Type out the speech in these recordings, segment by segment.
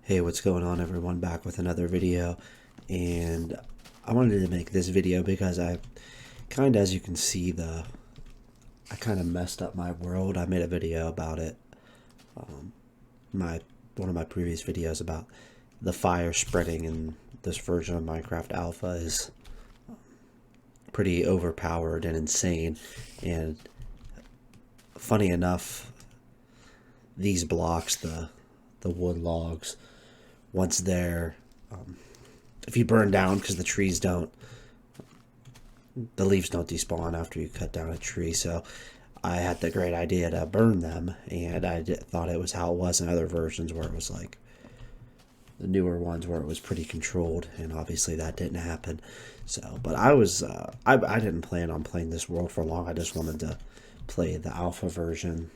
Hey, what's going on, everyone? Back with another video. And I wanted to make this video because as you can see, I kind of messed up my world. I made a video about it. My One of my previous videos about the fire spreading in this version of Minecraft Alpha is pretty overpowered and insane. And funny enough, these blocks, the wood logs, once they're if you burn down, because the leaves don't despawn after you cut down a tree. So I had the great idea to burn them, and thought it was how it was in other versions, where it was like the newer ones where it was pretty controlled, and obviously that didn't happen. So, but I didn't plan on playing this world for long. I just wanted to play the alpha version,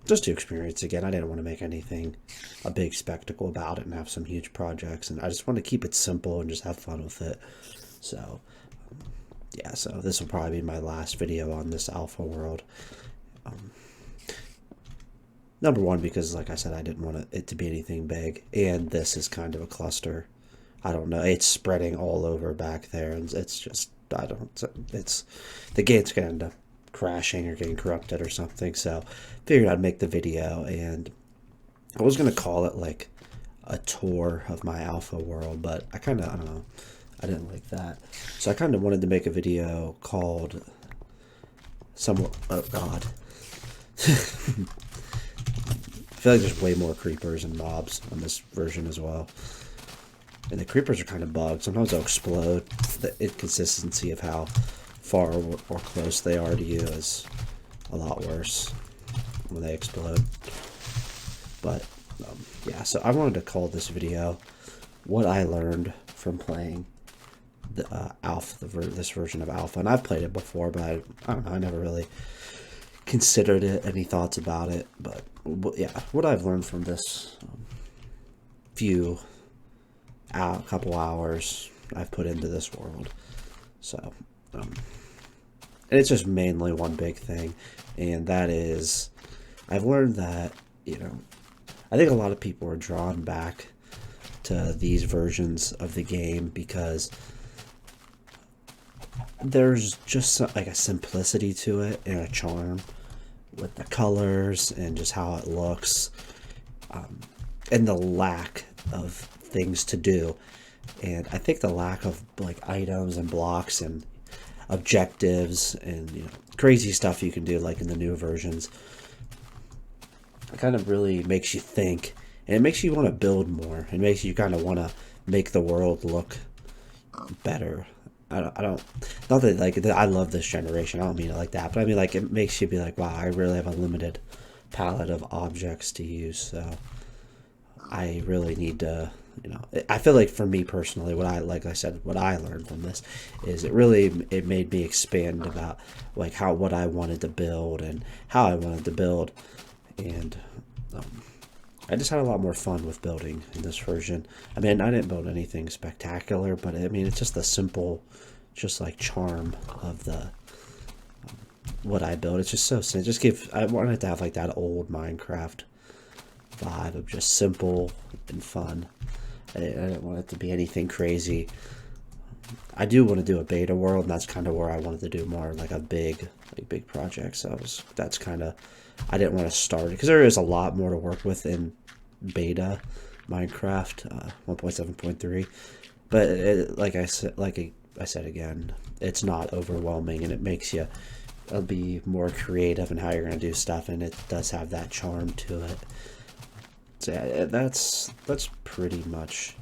just to experience again. I didn't want to make anything a big spectacle about it and have some huge projects, and I just want to keep it simple and just have fun with it. So yeah, so this will probably be my last video on this alpha world. Number one, because like I said, I didn't want it to be anything big, and this is kind of a cluster. I don't know, it's spreading all over back there, and it's just, the game's gonna end up crashing or getting corrupted or something. So figured I'd make the video, and I was gonna call it like a tour of my alpha world, but I don't know, I didn't like that. So I kind of wanted to make a video called oh god. I feel like there's way more creepers and mobs on this version as well. And the creepers are kind of bugged. Sometimes they'll explode. The inconsistency of how far or close they are to you is a lot worse when they explode. But yeah, so I wanted to call this video what I learned from playing the this version of alpha. And I've played it before, but I don't know, I never really considered it, any thoughts about it. But yeah, what I've learned from this couple hours I've put into this world. So and it's just mainly one big thing, and that is I've learned that, I think a lot of people are drawn back to these versions of the game because there's just like a simplicity to it and a charm with the colors and just how it looks, and the lack of things to do. And I think the lack of like items and blocks and objectives and crazy stuff you can do like in the new versions, it kind of really makes you think, and it makes you want to build more. It makes you kind of want to make the world look better. I don't, not that like I love this generation, I don't mean it like that, but I mean like it makes you be like, wow, I really have a limited palette of objects to use. So I really need to, I feel like for me personally, what I learned from this is it made me expand about like what I wanted to build and how I wanted to build. And I just had a lot more fun with building in this version. I mean, I didn't build anything spectacular, but I mean, it's just the simple, just like charm of what I built. It's just so simple. I wanted to have like that old Minecraft vibe of just simple and fun. I didn't want it to be anything crazy. I do want to do a beta world, and that's kind of where I wanted to do more like a big project. So that's kind of, I didn't want to start it because there is a lot more to work with in beta Minecraft 1.7.3, but like I said again, it's not overwhelming, and it makes you be more creative in how you're going to do stuff, and it does have that charm to it. So yeah, that's pretty much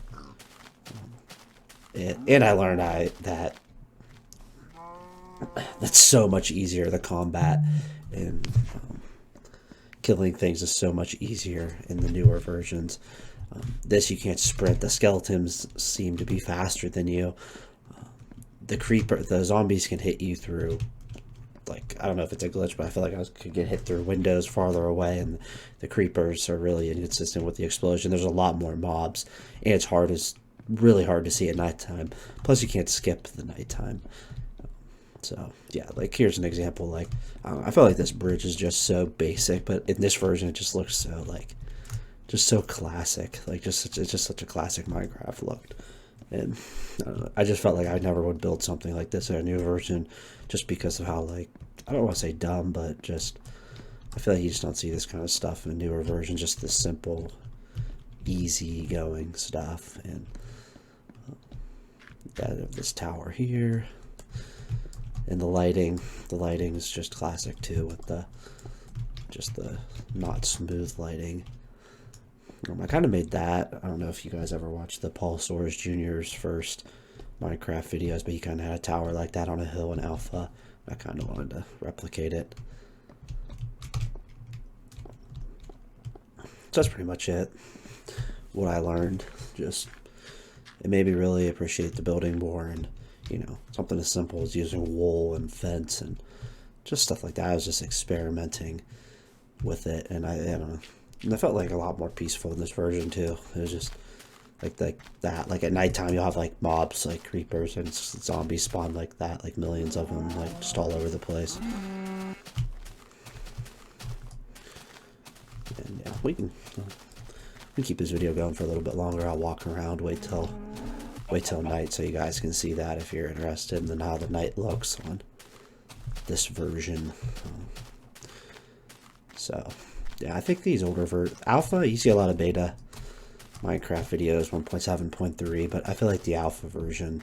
it. And I learned that's so much easier. The combat and killing things is so much easier in the newer versions. This, you can't sprint. The skeletons seem to be faster than you. The zombies can hit you through, like, I don't know if it's a glitch, but I feel like I could get hit through windows farther away, and the creepers are really inconsistent with the explosion. There's a lot more mobs, and it's really hard to see at nighttime. Plus, you can't skip the nighttime. So yeah, like here's an example. Like I feel like this bridge is just so basic, but in this version, it just looks so like just so classic. Like it's just such a classic Minecraft look. And I don't know, I just felt like I never would build something like this in a new version, just because of how, like, I don't want to say dumb, but just I feel like you just don't see this kind of stuff in newer versions. Just this simple, easy going stuff. And this tower here, and the lighting is just classic too, with the not smooth lighting. I kind of made that. I don't know if you guys ever watched the Paul Soares Jr.'s first Minecraft videos, but he kind of had a tower like that on a hill in Alpha. I kind of wanted to replicate it. So that's pretty much it. What I learned, just it made me really appreciate the building more, and you know, something as simple as using wool and fence and just stuff like that. I was just experimenting with it, and I don't know. And I felt like a lot more peaceful in this version too. It was just like that. Like at nighttime, you'll have like mobs, like creepers and zombies spawn like that, like millions of them, like just all over the place. And yeah, we can keep this video going for a little bit longer. I'll walk around, wait till night, so you guys can see that if you're interested in how the night looks on this version. So yeah, I think these older alpha, you see a lot of beta Minecraft videos, 1.7.3, but I feel like the alpha version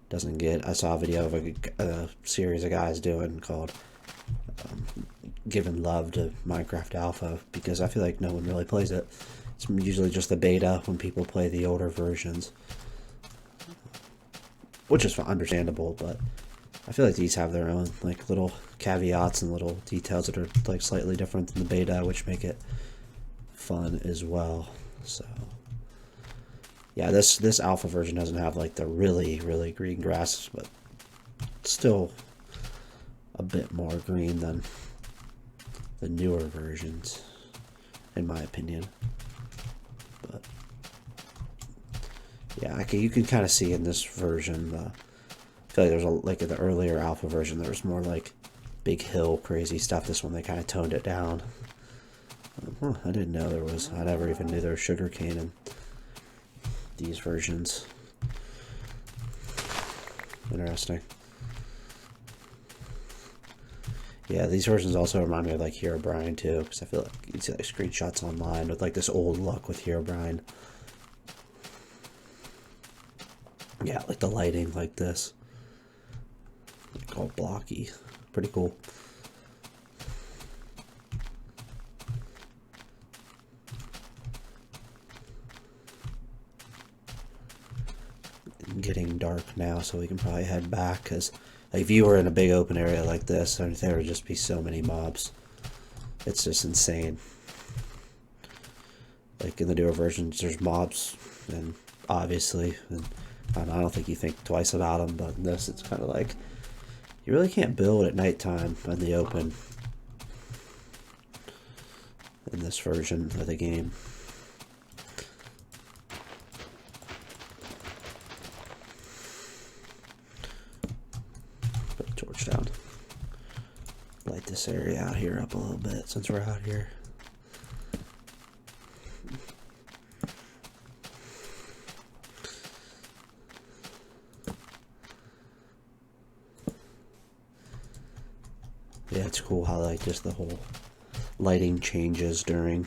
doesn't get. I saw a video of a series of guys doing called Giving Love to Minecraft Alpha, because I feel like no one really plays it. It's usually just the beta when people play the older versions, which is understandable, but I feel like these have their own like little caveats and little details that are like slightly different than the beta, which make it fun as well. So yeah, this alpha version doesn't have like the really green grass, but still a bit more green than the newer versions, in my opinion. But yeah, you can kind of see in this version I feel like there's like in the earlier alpha version there was more like big hill crazy stuff. This one they kind of toned it down. I didn't know there was. I never even knew there was sugarcane in these versions. Interesting. Yeah, these versions also remind me of like Herobrine too, because I feel like you can see like screenshots online with like this old look with Herobrine. Yeah, like the lighting like this. Like all blocky. Pretty cool. Getting dark now, so we can probably head back, because like, if you were in a big open area like this, there would just be so many mobs. It's just insane. Like in the newer versions, there's mobs, and obviously, and I don't think you think twice about them, but in this, it's kind of like you really can't build at nighttime in the open in this version of the game. Put a torch down. Light this area out here up a little bit since we're out here. Yeah, it's cool how like just the whole lighting changes during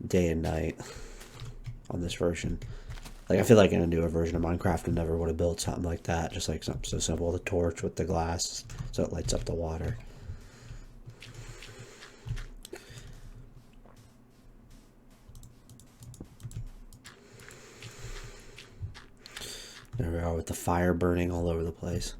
day and night on this version. Like I feel like in a newer version of Minecraft, I never would have built something like that. Just like something so simple, the torch with the glass, so it lights up the water. There we are with the fire burning all over the place.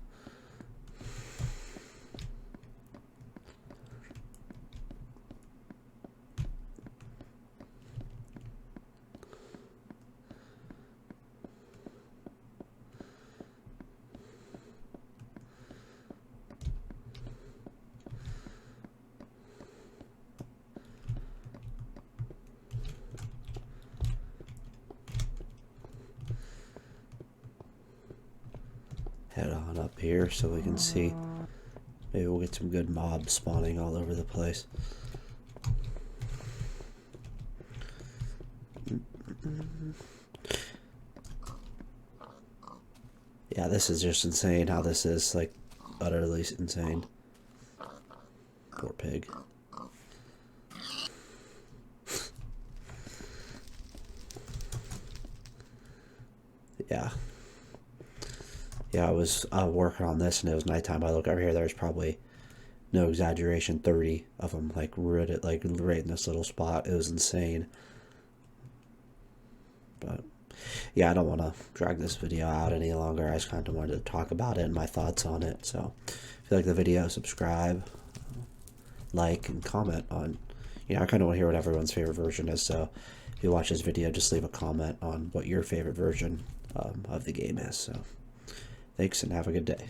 Head on up here so we can see. Maybe we'll get some good mobs spawning all over the place. Yeah, this is just insane how this is, like, utterly insane. Poor pig. Yeah. Yeah, I was working on this and it was nighttime. I look over here, there's probably, no exaggeration, 30 of them, like, right in this little spot. It was insane. But yeah, I don't want to drag this video out any longer. I just kind of wanted to talk about it and my thoughts on it. So if you like the video, subscribe, like, and comment on, I kind of want to hear what everyone's favorite version is. So if you watch this video, just leave a comment on what your favorite version of the game is. So thanks and have a good day.